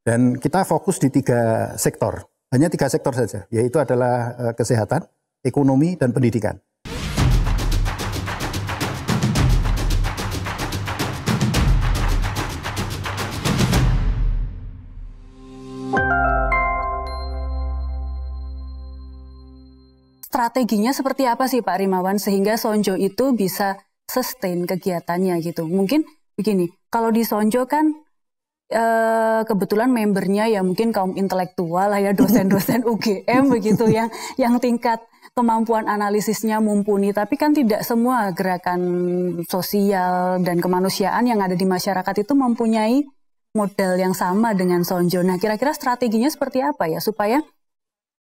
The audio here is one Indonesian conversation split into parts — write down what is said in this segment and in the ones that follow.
Dan kita fokus di 3 sektor, hanya 3 sektor saja, yaitu adalah kesehatan, ekonomi, dan pendidikan. Strateginya seperti apa sih Pak Rimawan sehingga Sonjo itu bisa sustain kegiatannya gitu? Mungkin begini, kalau di Sonjo kan kebetulan membernya ya mungkin kaum intelektual lah ya, dosen-dosen UGM begitu yang tingkat kemampuan analisisnya mumpuni, tapi kan tidak semua gerakan sosial dan kemanusiaan yang ada di masyarakat itu mempunyai model yang sama dengan Sonjo. Nah, kira-kira strateginya seperti apa ya supaya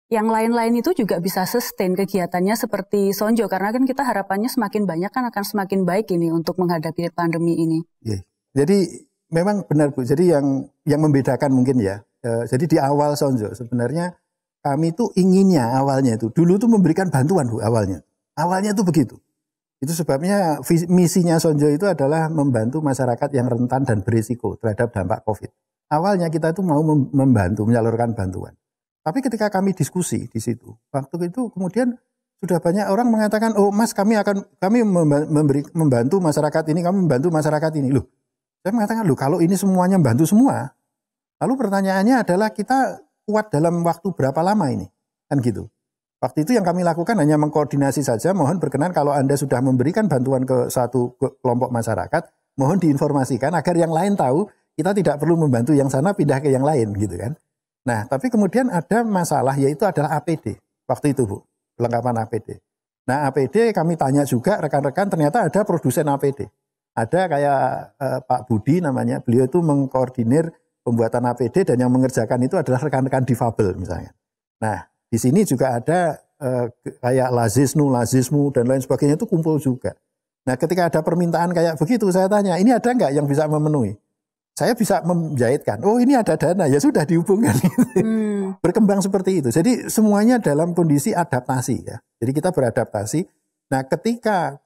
yang lain-lain itu juga bisa sustain kegiatannya seperti Sonjo, karena kan kita harapannya semakin banyak kan akan semakin baik ini untuk menghadapi pandemi ini. Jadi memang benar Bu, jadi yang membedakan mungkin ya, jadi di awal Sonjo sebenarnya kami tuh inginnya awalnya itu, dulu tuh memberikan bantuan Bu awalnya tuh begitu. Itu sebabnya misinya Sonjo itu adalah membantu masyarakat yang rentan dan berisiko terhadap dampak COVID. Awalnya kita tuh mau membantu, menyalurkan bantuan. Tapi ketika kami diskusi di situ, waktu itu kemudian sudah banyak orang mengatakan, oh Mas kami membantu masyarakat ini, kami membantu masyarakat ini. Loh, saya mengatakan, loh kalau ini semuanya membantu semua, lalu pertanyaannya adalah kita kuat dalam waktu berapa lama ini? Kan gitu. Waktu itu yang kami lakukan hanya mengkoordinasi saja, mohon berkenan kalau Anda sudah memberikan bantuan ke satu kelompok masyarakat, mohon diinformasikan agar yang lain tahu, kita tidak perlu membantu yang sana pindah ke yang lain gitu kan. Nah, tapi kemudian ada masalah yaitu adalah APD. Waktu itu Bu, kelengkapan APD. Nah, APD kami tanya juga rekan-rekan, ternyata ada produsen APD. Ada kayak Pak Budi namanya, beliau itu mengkoordinir pembuatan APD dan yang mengerjakan itu adalah rekan-rekan difabel misalnya. Nah, di sini juga ada kayak Lazismu dan lain sebagainya itu kumpul juga. Nah, ketika ada permintaan kayak begitu, saya tanya, ini ada nggak yang bisa memenuhi? Saya bisa menjahitkan, oh ini ada dana, ya sudah dihubungkan. Berkembang seperti itu. Jadi semuanya dalam kondisi adaptasi ya. Jadi kita beradaptasi. Nah ketika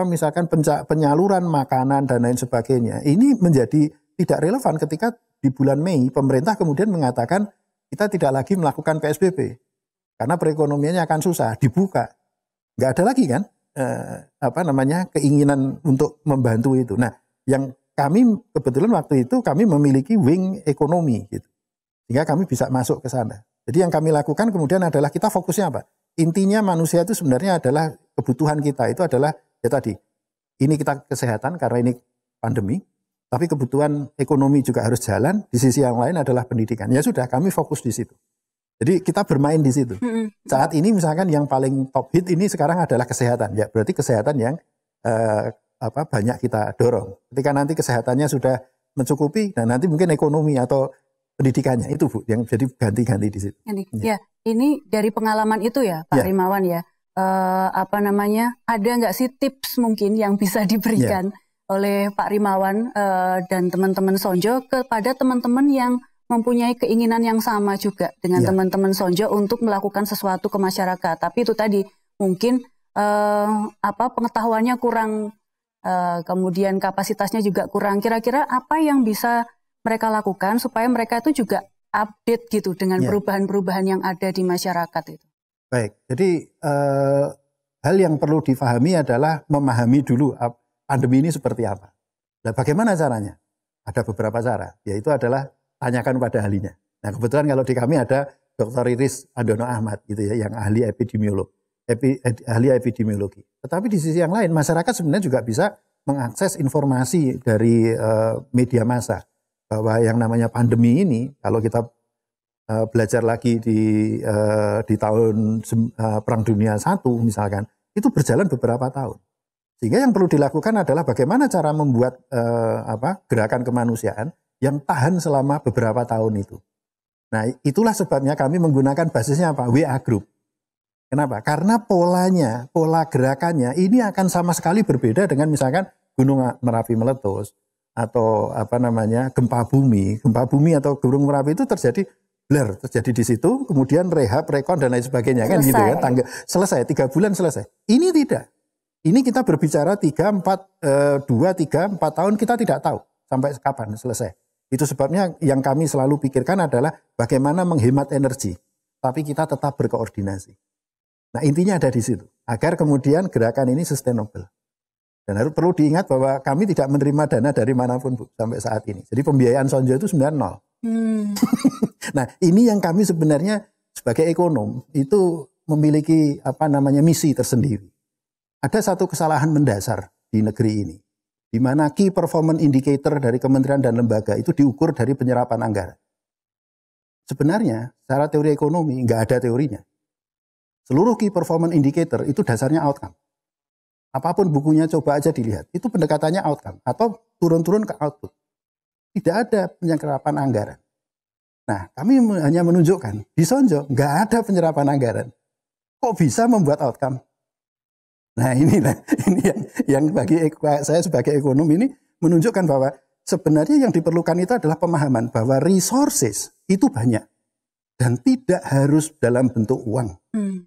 misalkan penyaluran makanan dan lain sebagainya, ini menjadi tidak relevan ketika di bulan Mei pemerintah kemudian mengatakan kita tidak lagi melakukan PSBB. Karena perekonomiannya akan susah, dibuka. Nggak ada lagi kan keinginan untuk membantu itu. Nah yang kami kebetulan waktu itu kami memiliki wing ekonomi gitu. Sehingga kami bisa masuk ke sana. Jadi yang kami lakukan kemudian adalah kita fokusnya apa? Intinya manusia itu sebenarnya adalah kebutuhan kita itu adalah ya tadi. Ini kita kesehatan karena ini pandemi, tapi kebutuhan ekonomi juga harus jalan, di sisi yang lain adalah pendidikan. Ya sudah, kami fokus di situ. Jadi kita bermain di situ. Saat ini misalkan yang paling top hit ini sekarang adalah kesehatan. Ya, berarti kesehatan yang banyak kita dorong. Ketika nanti kesehatannya sudah mencukupi, dan nanti mungkin ekonomi atau pendidikannya itu Bu yang jadi ganti-ganti di situ. Ya, ini dari pengalaman itu ya Pak Rimawan ya. Ada nggak sih tips mungkin yang bisa diberikan oleh Pak Rimawan dan teman-teman Sonjo kepada teman-teman yang mempunyai keinginan yang sama juga dengan teman-teman Sonjo untuk melakukan sesuatu ke masyarakat. Tapi itu tadi mungkin pengetahuannya kurang, kemudian kapasitasnya juga kurang. Kira-kira apa yang bisa mereka lakukan supaya mereka itu juga update gitu dengan perubahan-perubahan yang ada di masyarakat itu? Baik, jadi hal yang perlu difahami adalah memahami dulu pandemi ini seperti apa. Nah, bagaimana caranya? Ada beberapa cara, yaitu adalah tanyakan pada ahlinya. Nah, kebetulan kalau di kami ada Dr. Iris Andono Ahmad gitu ya, yang ahli epidemiologi. Tetapi di sisi yang lain, masyarakat sebenarnya juga bisa mengakses informasi dari media massa bahwa yang namanya pandemi ini, kalau kita belajar lagi di tahun Perang Dunia I misalkan, itu berjalan beberapa tahun. Sehingga yang perlu dilakukan adalah bagaimana cara membuat gerakan kemanusiaan yang tahan selama beberapa tahun itu. Nah, itulah sebabnya kami menggunakan basisnya apa? WA Group. Kenapa? Karena pola gerakannya ini akan sama sekali berbeda dengan misalkan Gunung Merapi meletus atau gempa bumi atau Gunung Merapi itu terjadi di situ, kemudian rehab, rekon dan lain sebagainya kan gitu ya. Selesai 3 bulan selesai. Ini tidak. Ini kita berbicara 2, 3, 4 tahun kita tidak tahu sampai kapan selesai. Itu sebabnya yang kami selalu pikirkan adalah bagaimana menghemat energi, tapi kita tetap berkoordinasi. Nah intinya ada di situ, agar kemudian gerakan ini sustainable. Dan perlu diingat bahwa kami tidak menerima dana dari manapun, Bu, sampai saat ini. Jadi pembiayaan Sonjo itu sebenarnya nol. Nah ini yang kami sebenarnya sebagai ekonom itu memiliki misi tersendiri. Ada satu kesalahan mendasar di negeri ini, di mana key performance indicator dari kementerian dan lembaga itu diukur dari penyerapan anggaran. Sebenarnya secara teori ekonomi nggak ada teorinya. Seluruh key performance indicator itu dasarnya outcome. Apapun bukunya coba aja dilihat, itu pendekatannya outcome atau turun-turun ke output. Tidak ada penyerapan anggaran. Nah, kami hanya menunjukkan di Sonjo nggak ada penyerapan anggaran. Kok bisa membuat outcome? Nah ini yang bagi saya sebagai ekonom ini menunjukkan bahwa sebenarnya yang diperlukan itu adalah pemahaman bahwa resources itu banyak dan tidak harus dalam bentuk uang,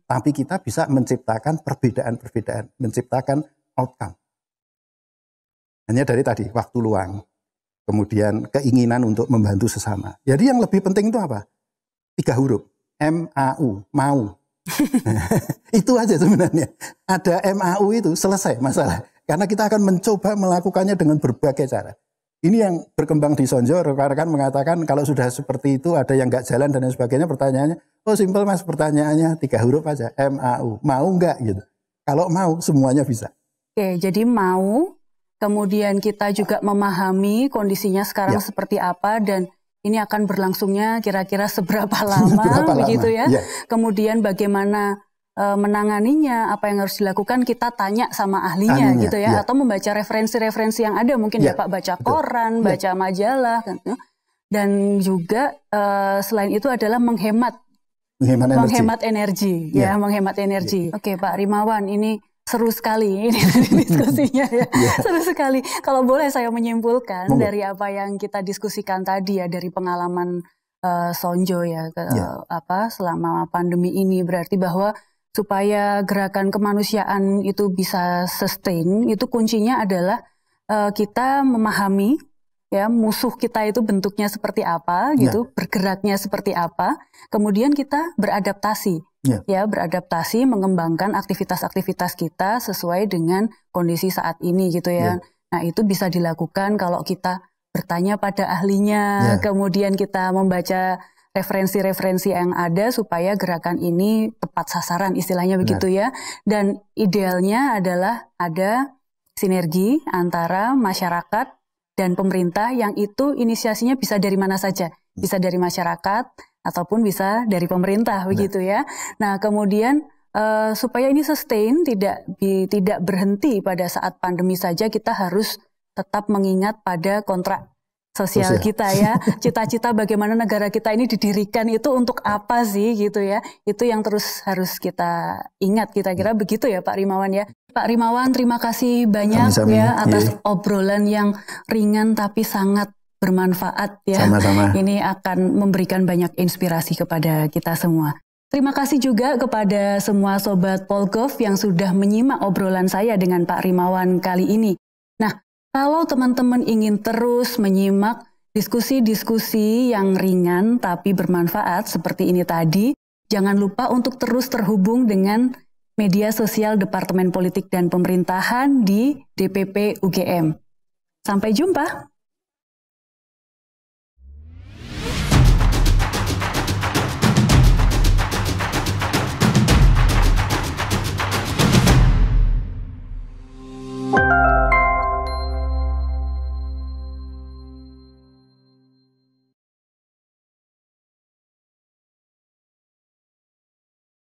tapi kita bisa menciptakan perbedaan-perbedaan, menciptakan outcome. Hanya dari tadi waktu luang, kemudian keinginan untuk membantu sesama. Jadi yang lebih penting itu apa? 3 huruf, MAU, mau. Itu aja sebenarnya. Ada MAU itu selesai masalah. Karena kita akan mencoba melakukannya dengan berbagai cara. Ini yang berkembang di Sonjo, rekan-rekan mengatakan kalau sudah seperti itu ada yang nggak jalan dan lain sebagainya, pertanyaannya, oh simpel Mas, pertanyaannya 3 huruf aja, MAU. Mau nggak gitu? Kalau mau semuanya bisa. Oke, jadi mau, kemudian kita juga memahami kondisinya sekarang seperti apa dan ini akan berlangsungnya kira-kira seberapa lama begitu ya. Kemudian bagaimana menanganinya, apa yang harus dilakukan, kita tanya sama ahlinya gitu ya. Atau membaca referensi-referensi yang ada mungkin ya Pak, baca koran, baca majalah. Dan juga selain itu adalah menghemat energi. Menghemat energi. Oke Pak Rimawan, ini seru sekali ini diskusinya ya. Seru sekali. Kalau boleh saya menyimpulkan dari apa yang kita diskusikan tadi ya, dari pengalaman Sonjo ya selama pandemi ini, berarti bahwa supaya gerakan kemanusiaan itu bisa sustain, itu kuncinya adalah kita memahami ya musuh kita itu bentuknya seperti apa gitu, bergeraknya seperti apa, kemudian kita beradaptasi. Beradaptasi, mengembangkan aktivitas-aktivitas kita sesuai dengan kondisi saat ini gitu ya. Nah itu bisa dilakukan kalau kita bertanya pada ahlinya, kemudian kita membaca referensi-referensi yang ada supaya gerakan ini tepat sasaran istilahnya begitu ya. Dan idealnya adalah ada sinergi antara masyarakat dan pemerintah yang itu inisiasinya bisa dari mana saja. Bisa dari masyarakat ataupun bisa dari pemerintah begitu ya. Nah kemudian supaya ini sustain, tidak berhenti pada saat pandemi saja, kita harus tetap mengingat pada kontrak sosial kita ya. Cita-cita bagaimana negara kita ini didirikan itu untuk apa sih gitu ya. Itu yang terus harus kita ingat, kira-kira begitu ya Pak Rimawan ya. Pak Rimawan, terima kasih banyak atas obrolan yang ringan tapi sangat bermanfaat ya. Sama-sama. Ini akan memberikan banyak inspirasi kepada kita semua. Terima kasih juga kepada semua Sobat Polgov yang sudah menyimak obrolan saya dengan Pak Rimawan kali ini. Nah, kalau teman-teman ingin terus menyimak diskusi-diskusi yang ringan tapi bermanfaat seperti ini tadi, jangan lupa untuk terus terhubung dengan media sosial Departemen Politik dan Pemerintahan di DPP UGM. Sampai jumpa.